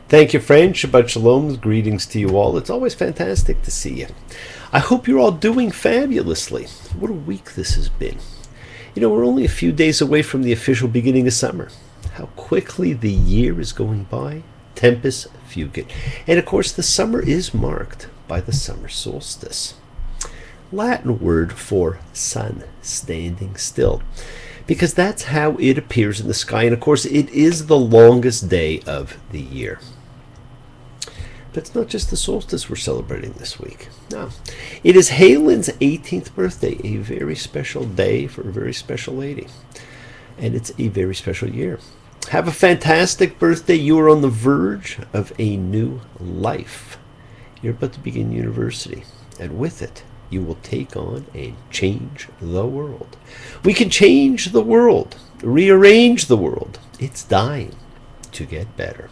Thank you, friend. Shabbat Shalom. Greetings to you all. It's always fantastic to see you. I hope you're all doing fabulously. What a week this has been. You know, we're only a few days away from the official beginning of summer. How quickly the year is going by. Tempus fugit. And of course, the summer is marked by the summer solstice. Latin word for sun, standing still, because that's how it appears in the sky. And of course, it is the longest day of the year. But it's not just the solstice we're celebrating this week. No. It is Helen's 18th birthday, a very special day for a very special lady. And it's a very special year. Have a fantastic birthday. You are on the verge of a new life. You're about to begin university. And with it, you will take on and change the world. We can change the world, rearrange the world. It's dying to get better.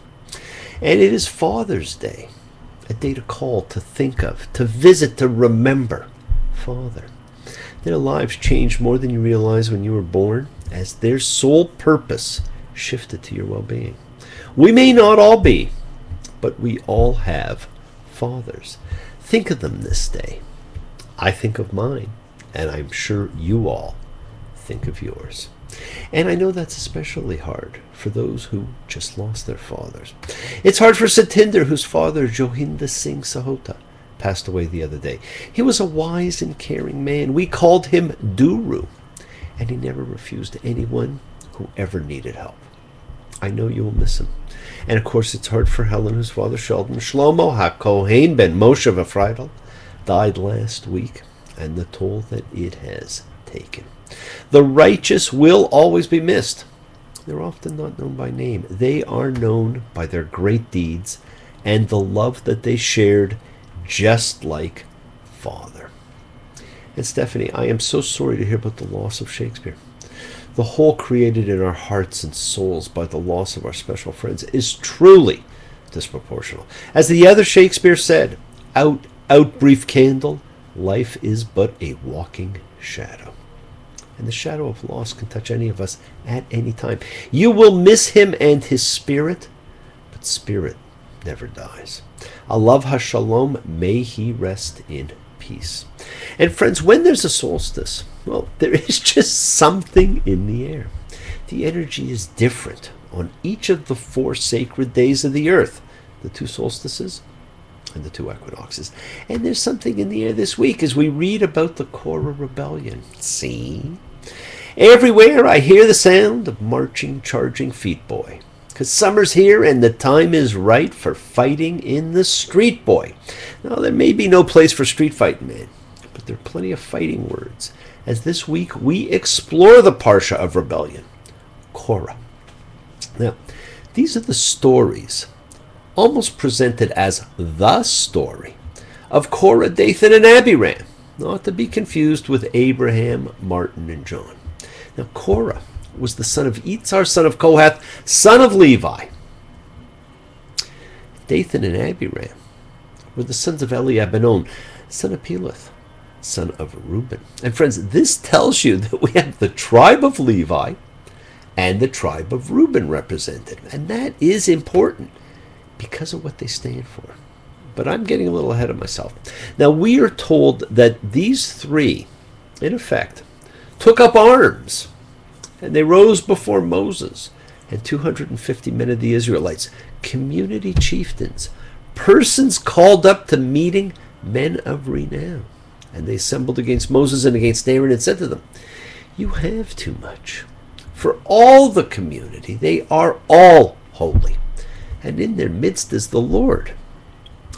And it is Father's Day, a day to call, to think of, to visit, to remember Father. Their lives changed more than you realized when you were born, as their sole purpose shifted to your well-being. We may not all be, but we all have fathers. Think of them this day. I think of mine, and I'm sure you all think of yours. And I know that's especially hard for those who just lost their fathers. It's hard for Satinder, whose father, Johinda Singh Sahota, passed away the other day. He was a wise and caring man. We called him Duru, and he never refused anyone who ever needed help. I know you will miss him. And of course, it's hard for Helen, whose father, Sheldon Shlomo HaKohen ben Moshe V'Freidel, died last week, and the toll that it has taken. The righteous will always be missed. They're often not known by name. They are known by their great deeds and the love that they shared, just like Father. And Stephanie, I am so sorry to hear about the loss of Shakespeare. The hole created in our hearts and souls by the loss of our special friends is truly disproportional. As the other Shakespeare said, out, brief candle, life is but a walking shadow. And the shadow of loss can touch any of us at any time. You will miss him and his spirit, but spirit never dies. Alav HaShalom, may he rest in peace. And friends, when there's a solstice, well, there is just something in the air. The energy is different on each of the 4 sacred days of the earth, the 2 solstices and the 2 equinoxes. And there's something in the air this week as we read about the Korah rebellion. See? Everywhere I hear the sound of marching, charging feet, boy. Because summer's here and the time is right for fighting in the street, boy. Now, there may be no place for street fighting, man, but there are plenty of fighting words. As this week we explore the Parsha of rebellion, Korah. Now, these are the stories, almost presented as the story, of Korah, Dathan, and Abiram, not to be confused with Abraham, Martin, and John. Now, Korah was the son of Itzar, son of Kohath, son of Levi. Dathan and Abiram were the sons of Eliab and On, son of Peleth, son of Reuben. And friends, this tells you that we have the tribe of Levi and the tribe of Reuben represented. And that is important because of what they stand for. But I'm getting a little ahead of myself. Now, we are told that these 3, in effect, took up arms, and they rose before Moses and 250 men of the Israelites, community chieftains, persons called up to meeting, men of renown. And they assembled against Moses and against Aaron and said to them, you have too much. For all the community, they are all holy, and in their midst is the Lord.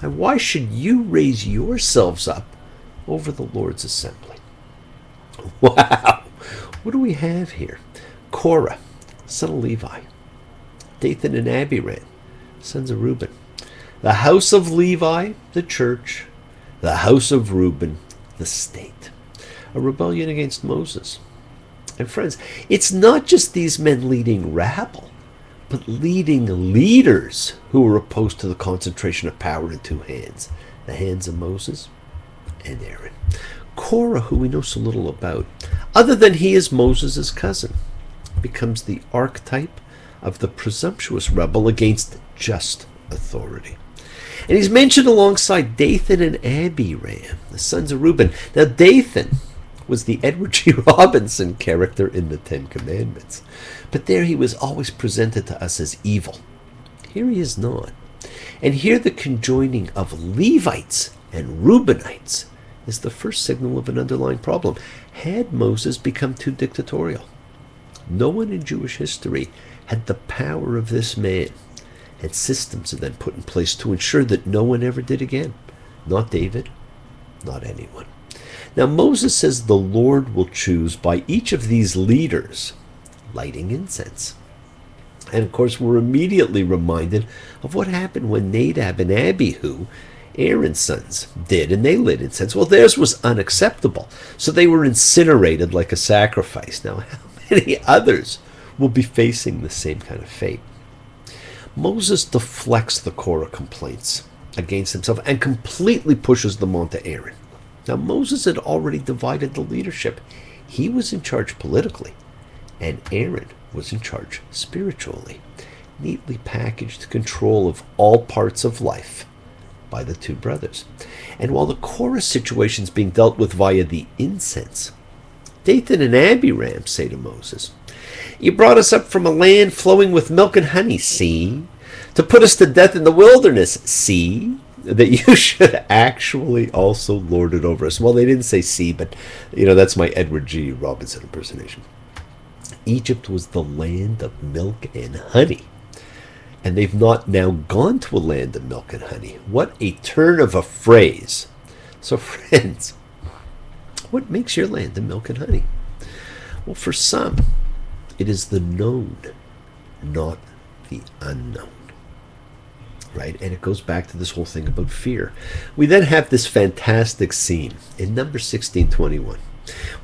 And why should you raise yourselves up over the Lord's assembly? Wow! What do we have here? Korah, son of Levi. Dathan and Abiram, sons of Reuben. The house of Levi, the church. The house of Reuben, the state. A rebellion against Moses. And friends, it's not just these men leading rabble, but leading leaders who were opposed to the concentration of power in 2 hands. The hands of Moses and Aaron. Korah, who we know so little about, other than he is Moses' cousin, becomes the archetype of the presumptuous rebel against just authority. And he's mentioned alongside Dathan and Abiram, the sons of Reuben. Now, Dathan was the Edward G. Robinson character in the Ten Commandments. But there he was always presented to us as evil. Here he is not. And here the conjoining of Levites and Reubenites is the first signal of an underlying problem. Had Moses become too dictatorial? No one in Jewish history had the power of this man, and systems are then put in place to ensure that no one ever did again. Not David, not anyone. Now Moses says the Lord will choose by each of these leaders lighting incense. And of course we're immediately reminded of what happened when Nadab and Abihu, Aaron's sons, did, and they lit incense. Well, theirs was unacceptable, so they were incinerated like a sacrifice. Now, how many others will be facing the same kind of fate? Moses deflects the Korah complaints against himself and completely pushes them onto Aaron. Now, Moses had already divided the leadership. He was in charge politically, and Aaron was in charge spiritually. Neatly packaged control of all parts of life by the two brothers. And while the Korah situation is being dealt with via the incense, Dathan and Abiram say to Moses, "You brought us up from a land flowing with milk and honey, see? To put us to death in the wilderness, see? That you should actually also lord it over us." Well, they didn't say see, but, that's my Edward G. Robinson impersonation. Egypt was the land of milk and honey. And they've not now gone to a land of milk and honey. What a turn of a phrase. So friends, what makes your land of milk and honey? Well, for some, it is the known, not the unknown. Right? And it goes back to this whole thing about fear. We then have this fantastic scene in Numbers 16:21.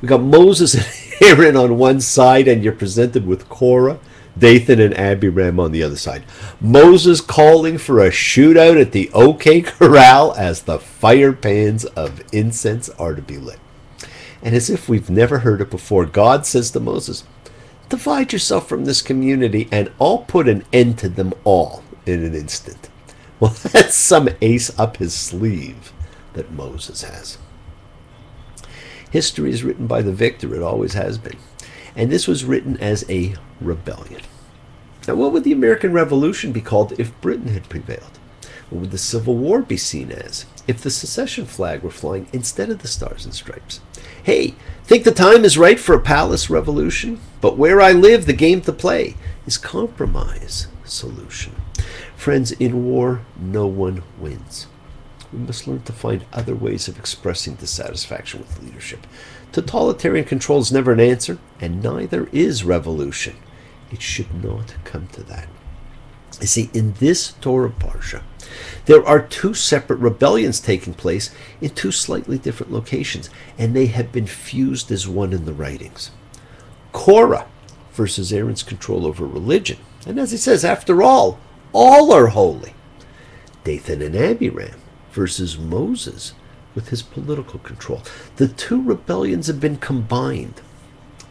We got Moses and Aaron on one side, and you're presented with Korah, Dathan, and Abiram on the other side. Moses calling for a shootout at the OK Corral as the fire pans of incense are to be lit. And as if we've never heard it before, God says to Moses, "Divide yourself from this community, and I'll put an end to them all in an instant." Well, that's some ace up his sleeve that Moses has. History is written by the victor. It always has been. And this was written as a rebellion. Now, what would the American Revolution be called if Britain had prevailed? What would the Civil War be seen as if the secession flag were flying instead of the stars and stripes? Hey, think the time is right for a palace revolution? But where I live, the game to play is compromise solution. Friends, in war, no one wins. We must learn to find other ways of expressing dissatisfaction with leadership. Totalitarian control is never an answer, and neither is revolution. It should not come to that. You see, in this Torah Parsha, there are two separate rebellions taking place in two slightly different locations, and they have been fused as one in the writings. Korah versus Aaron's control over religion. And as he says, after all are holy. Dathan and Abiram versus Moses with his political control. The two rebellions have been combined.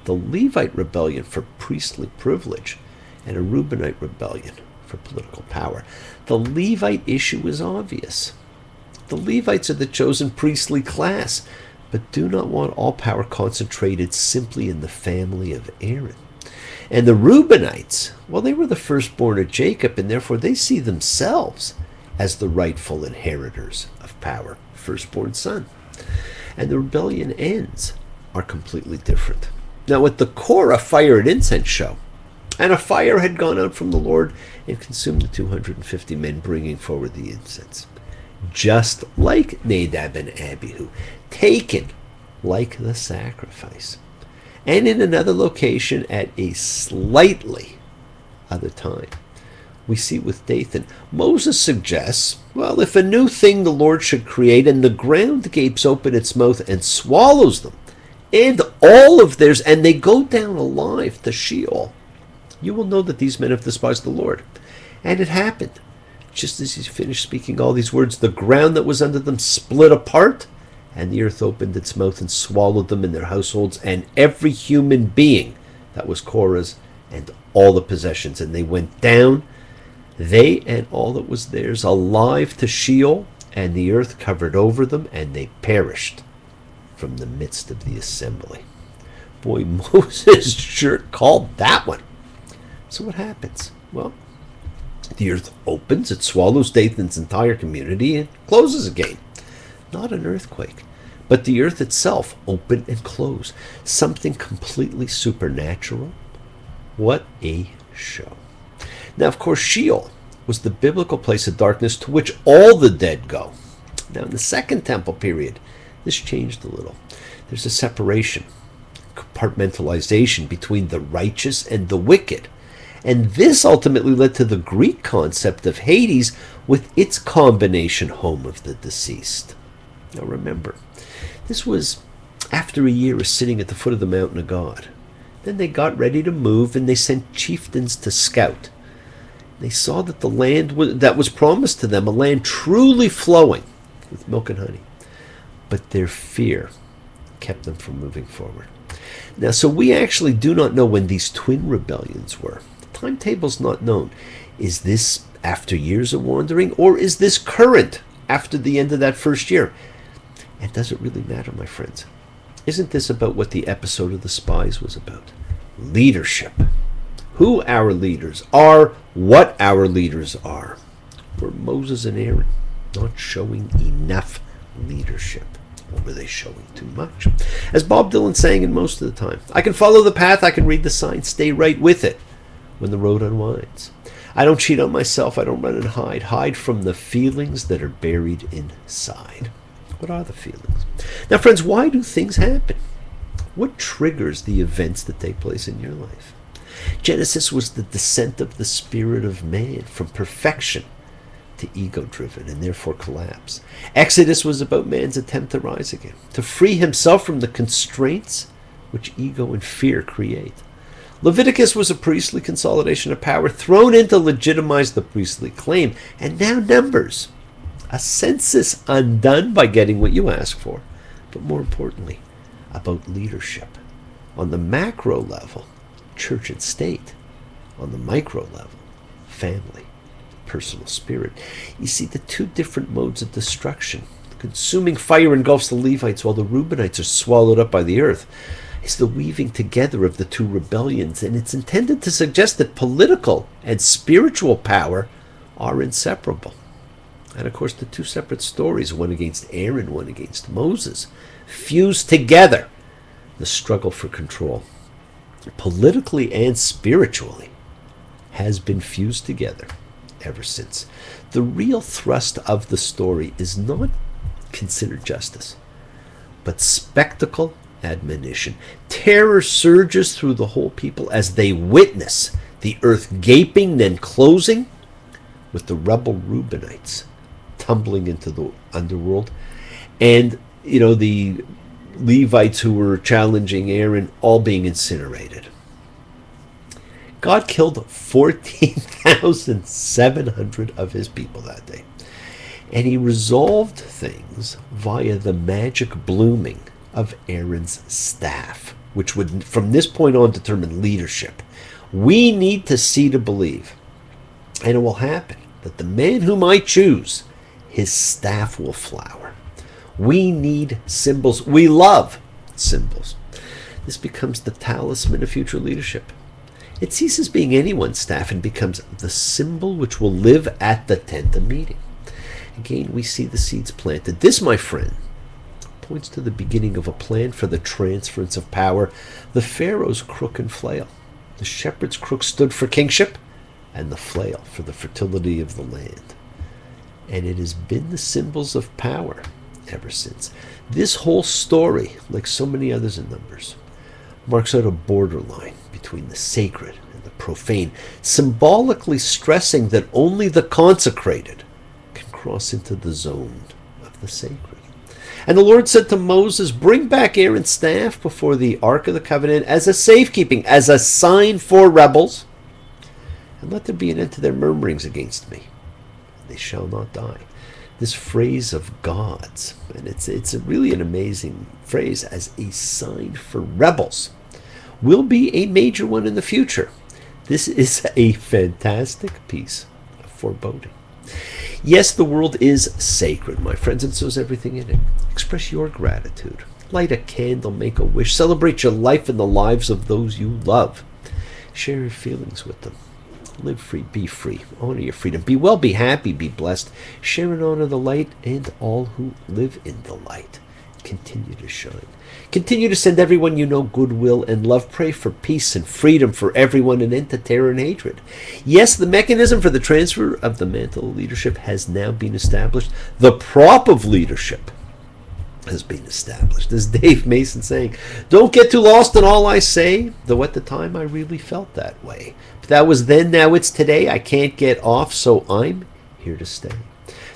The Levite rebellion for priestly privilege and a Reubenite rebellion for political power. The Levite issue is obvious. The Levites are the chosen priestly class, but do not want all power concentrated simply in the family of Aaron. And the Reubenites, well, they were the firstborn of Jacob, and therefore they see themselves as the rightful inheritors of power, firstborn son. And the rebellion ends are completely different. Now, at the Korah fire and incense show, and a fire had gone out from the Lord and consumed the 250 men bringing forward the incense. Just like Nadab and Abihu, taken like the sacrifice. And in another location at a slightly other time, we see with Dathan, Moses suggests, well, if a new thing the Lord should create and the ground gapes open its mouth and swallows them, and all of theirs, and they go down alive to Sheol, you will know that these men have despised the Lord. And it happened. Just as he finished speaking all these words, the ground that was under them split apart, and the earth opened its mouth and swallowed them and their households and every human being that was Korah's and all the possessions. And they went down they and all that was theirs, alive to Sheol, and the earth covered over them, and they perished from the midst of the assembly. Boy, Moses sure called that one. So what happens? Well, the earth opens, it swallows Dathan's entire community, and closes again. Not an earthquake, but the earth itself opened and closed. Something completely supernatural. What a show. Now, of course, Sheol was the biblical place of darkness to which all the dead go. Now, in the Second Temple period, this changed a little. There's a separation, compartmentalization between the righteous and the wicked. And this ultimately led to the Greek concept of Hades with its combination home of the deceased. Now remember, this was after a year of sitting at the foot of the mountain of God. Then they got ready to move, and they sent chieftains to scout. They saw that the land that was promised to them, a land truly flowing with milk and honey. But their fear kept them from moving forward. Now, so we actually do not know when these twin rebellions were. The timetable's not known. Is this after years of wandering, or is this current after the end of that first year? And does it really matter, my friends? Isn't this about what the episode of the spies was about? Leadership. Who our leaders are, what our leaders are. Were Moses and Aaron not showing enough leadership? Or were they showing too much? As Bob Dylan sang in Most of the Time, I can follow the path, I can read the signs, stay right with it when the road unwinds. I don't cheat on myself, I don't run and hide from the feelings that are buried inside. What are the feelings? Now, friends, why do things happen? What triggers the events that take place in your life? Genesis was the descent of the spirit of man from perfection to ego-driven and therefore collapse. Exodus was about man's attempt to rise again, to free himself from the constraints which ego and fear create. Leviticus was a priestly consolidation of power thrown in to legitimize the priestly claim. And now Numbers, a census undone by getting what you ask for, but more importantly, about leadership. On the macro level, church and state. On the micro level, family, personal spirit. You see, the two different modes of destruction. The consuming fire engulfs the Levites while the Reubenites are swallowed up by the earth. It's the weaving together of the two rebellions, and it's intended to suggest that political and spiritual power are inseparable. And of course, the two separate stories, one against Aaron, one against Moses, fuse together the struggle for control, politically and spiritually, has been fused together ever since. The real thrust of the story is not considered justice, but spectacle admonition. Terror surges through the whole people as they witness the earth gaping, then closing, with the rebel Reubenites tumbling into the underworld, and the Levites who were challenging Aaron all being incinerated. God killed 14,700 of his people that day. And he resolved things via the magic blooming of Aaron's staff, which would from this point on determine leadership. We need to see to believe. And it will happen that the man whom I choose, his staff will flower. We need symbols. We love symbols. This becomes the talisman of future leadership. It ceases being anyone's staff and becomes the symbol which will live at the tent of meeting. Again, we see the seeds planted. This, my friend, points to the beginning of a plan for the transference of power. The Pharaoh's crook and flail. The shepherd's crook stood for kingship, and the flail for the fertility of the land. And it has been the symbols of power ever since. This whole story, like so many others in Numbers, marks out a borderline between the sacred and the profane, symbolically stressing that only the consecrated can cross into the zone of the sacred. And the Lord said to Moses, bring back Aaron's staff before the Ark of the Covenant as a safekeeping, as a sign for rebels, and let there be an end to their murmurings against me. They shall not die. This phrase of God's, and it's really an amazing phrase, as a sign for rebels, will be a major one in the future. This is a fantastic piece of foreboding. Yes, the world is sacred, my friends, and so is everything in it. Express your gratitude. Light a candle, make a wish. Celebrate your life and the lives of those you love. Share your feelings with them. Live free, be free. Honor your freedom. Be well, be happy, be blessed. Share and honor the light and all who live in the light. Continue to shine. Continue to send everyone you know goodwill and love. Pray for peace and freedom for everyone, and end to terror and hatred. Yes, the mechanism for the transfer of the mantle of leadership has now been established. The prop of leadership has been established. As Dave Mason saying, don't get too lost in all I say, though at the time I really felt that way. But that was then, now it's today. I can't get off, so I'm here to stay.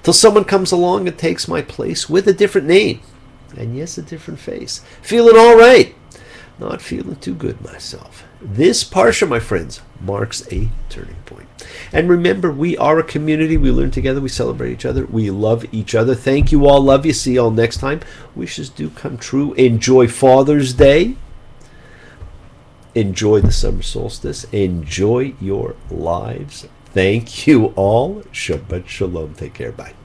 Till someone comes along and takes my place with a different name. And yes, a different face. Feeling all right. Not feeling too good myself. This Parsha, my friends, marks a turning point. And remember, we are a community. We learn together. We celebrate each other. We love each other. Thank you all. Love you. See you all next time. Wishes do come true. Enjoy Father's Day. Enjoy the summer solstice. Enjoy your lives. Thank you all. Shabbat shalom. Take care. Bye.